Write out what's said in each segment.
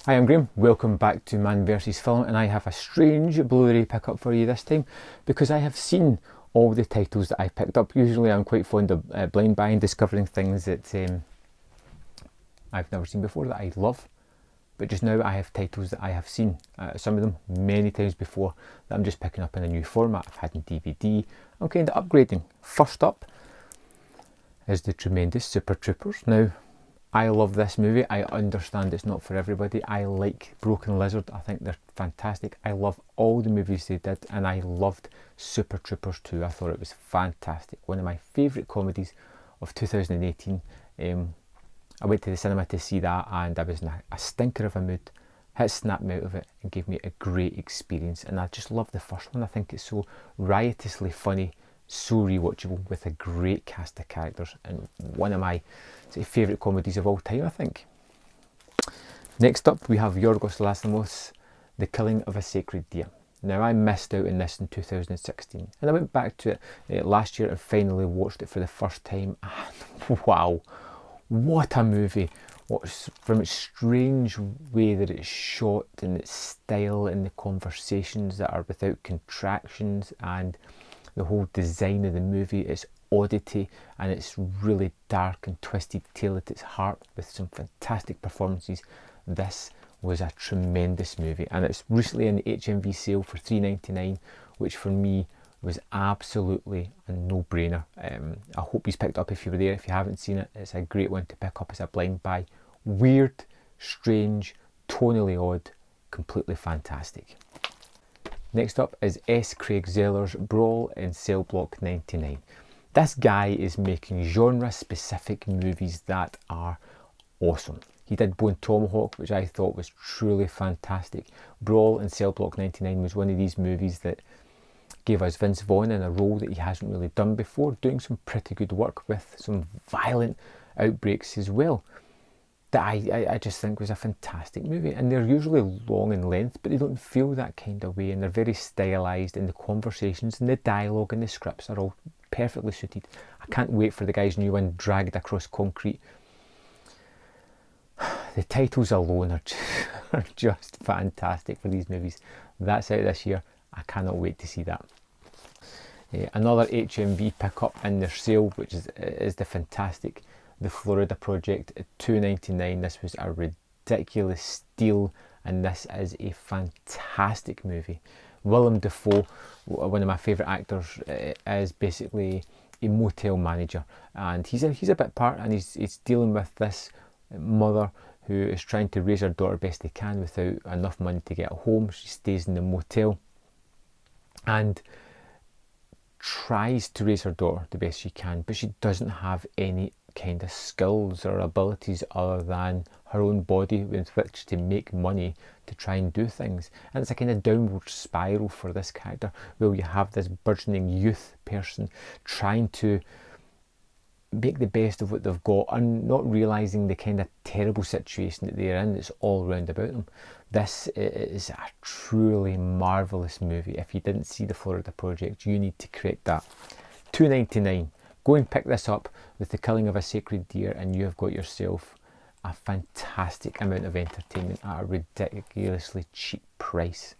Hi, I'm Graham. Welcome back to Man vs Film, and I have a strange Blu Ray pickup for you this time because I have seen all the titles that I picked up. Usually I'm quite fond of blind buying, discovering things that I've never seen before that I love. But just now I have titles that I have seen, some of them many times before, that I'm just picking up in a new format. I've had in DVD. I'm kind of upgrading. First up is the tremendous Super Troopers. Now, I love this movie. I understand it's not for everybody. I like Broken Lizard. I think they're fantastic. I love all the movies they did, and I loved Super Troopers 2. I thought it was fantastic. One of my favourite comedies of 2018. I went to the cinema to see that, and I was in a stinker of a mood. It snapped me out of it and gave me a great experience. And I just love the first one. I think it's so riotously funny, so rewatchable, with a great cast of characters, and one of my favourite comedies of all time, I think. Next up, we have Yorgos Lanthimos' The Killing of a Sacred Deer. Now, I missed out on this in 2016, and I went back to it last year and finally watched it for the first time. And wow, what a movie! From its strange way that it's shot, and its style, and the conversations that are without contractions, and the whole design of the movie, its oddity, and its really dark and twisted tale at its heart, with some fantastic performances. This was a tremendous movie, and it's recently in the HMV sale for $3.99, which for me was absolutely a no-brainer. I hope he's picked up if you were there. If you haven't seen it, it's a great one to pick up as a blind buy. Weird, strange, tonally odd, completely fantastic. Next up is S. Craig Zeller's Brawl in Cell Block 99. This guy is making genre-specific movies that are awesome. He did Bone Tomahawk, which I thought was truly fantastic. Brawl in Cell Block 99 was one of these movies that gave us Vince Vaughn in a role that he hasn't really done before, doing some pretty good work with some violent outbreaks as well, that I just think was a fantastic movie. And they're usually long in length, but they don't feel that kind of way, and they're very stylised, and the conversations and the dialogue and the scripts are all perfectly suited. I can't wait for the guy's new one, Dragged Across Concrete. The titles alone are just fantastic for these movies. That's out this year. I cannot wait to see that. Another HMV pickup in their sale, which is the fantastic The Florida Project at $2.99. This was a ridiculous steal, and this is a fantastic movie. Willem Dafoe, one of my favourite actors, is basically a motel manager, and he's a bit part, and he's dealing with this mother who is trying to raise her daughter best they can without enough money to get home. She stays in the motel and tries to raise her daughter the best she can, but she doesn't have any kind of skills or abilities other than her own body with which to make money to try and do things. And it's a kind of downward spiral for this character, where you have this burgeoning youth person trying to make the best of what they've got and not realising the kind of terrible situation that they're in that's all round about them. This is a truly marvellous movie. If you didn't see The Florida Project, you need to correct that. $2.99. Go and pick this up with The Killing of a Sacred Deer, and you have got yourself a fantastic amount of entertainment at a ridiculously cheap price.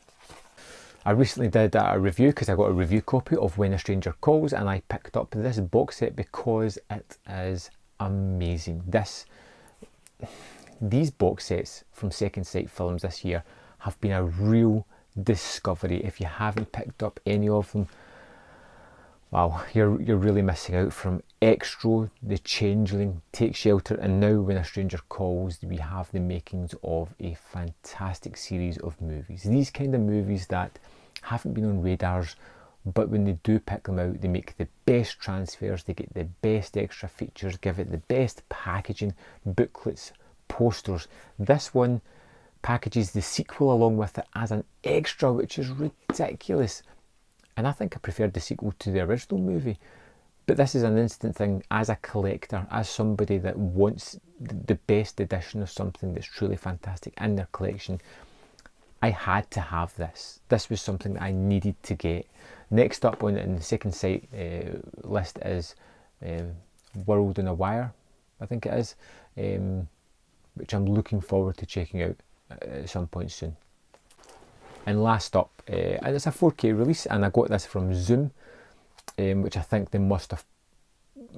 I recently did a review because I got a review copy of When a Stranger Calls, and I picked up this box set because it is amazing. These box sets from Second Sight Films this year have been a real discovery. If you haven't picked up any of them, wow, you're really missing out. From Extra, The Changeling, Take Shelter, and now When a Stranger Calls, we have the makings of a fantastic series of movies. These kind of movies that haven't been on radars, but when they do pick them out, they make the best transfers, they get the best extra features, give it the best packaging, booklets, posters. This one packages the sequel along with it as an extra, which is ridiculous. And I think I preferred the sequel to the original movie. But this is an instant thing as a collector, as somebody that wants the best edition of something that's truly fantastic in their collection. I had to have this. This was something that I needed to get. Next up on the Second Sight list is World on a Wire, I think it is, which I'm looking forward to checking out. at some point soon. And last up, and it's a 4K release, and I got this from Zoom, which I think they must have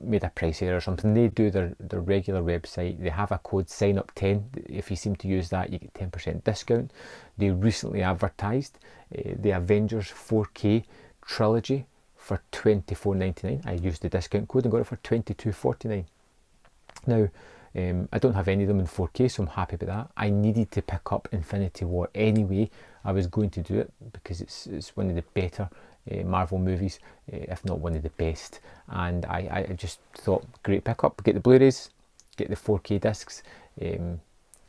made a price error or something. They do their regular website. They have a code signup10. If you seem to use that, you get 10% discount. They recently advertised the Avengers 4K trilogy for $24.99. I used the discount code and got it for $22.49. Now, I don't have any of them in 4K, so I'm happy about that. I needed to pick up Infinity War anyway. I was going to do it because it's one of the better Marvel movies, if not one of the best, and I just thought, great pickup. Get the Blu-rays, get the 4K discs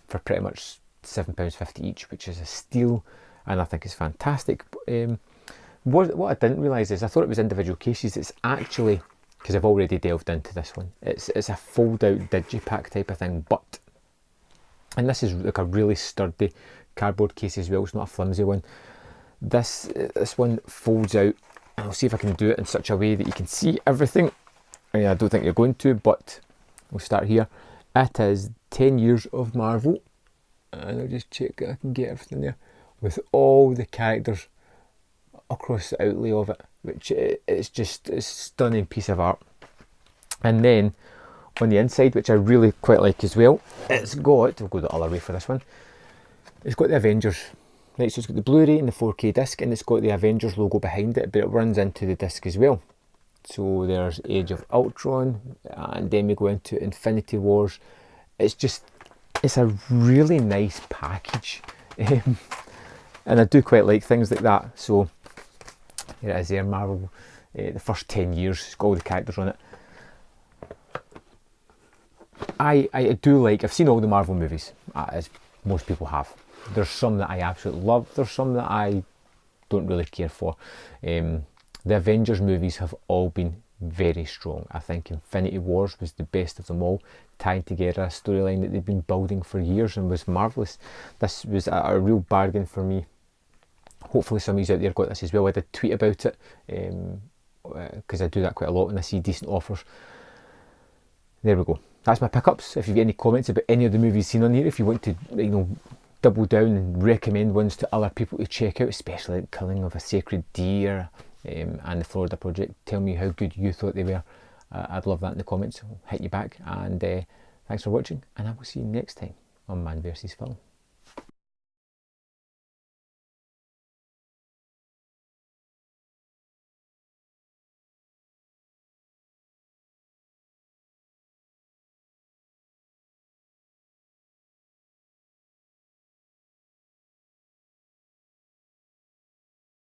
for pretty much £7.50 each, which is a steal, and I think it's fantastic. What I didn't realise is I thought it was individual cases. It's actually, because I've already delved into this one, it's a fold-out digipack type of thing, and this is like a really sturdy cardboard case as well. It's not a flimsy one. This one folds out, and I'll see if I can do it in such a way that you can see everything. I don't think you're going to, but we'll start here. It is 10 years of Marvel, and I'll just check that I can get everything there, with all the characters across the outlay of it, which it's just a stunning piece of art. And then on the inside, which I really quite like as well, it's got, we'll go the other way for this one, it's got the Avengers. Right, so it's got the Blu-ray and the 4K disc, and it's got the Avengers logo behind it, but it runs into the disc as well. So there's Age of Ultron, and then we go into Infinity Wars. It's a really nice package, and I do quite like things like that. So here it is there, Marvel, the first 10 years, it's got all the characters on it. I do like, I've seen all the Marvel movies, as most people have. There's some that I absolutely love, there's some that I don't really care for. The Avengers movies have all been very strong. I think Infinity Wars was the best of them all, tied together a storyline that they've been building for years and was marvellous. This was a real bargain for me. Hopefully some of you out there got this as well. I did tweet about it, because I do that quite a lot when I see decent offers. There we go. That's my pickups. If you've got any comments about any of the movies seen on here, if you want to, double down and recommend ones to other people to check out, especially like Killing of a Sacred Deer and the Florida Project, tell me how good you thought they were. I'd love that in the comments. I'll hit you back, and thanks for watching, and I will see you next time on Man vs Film.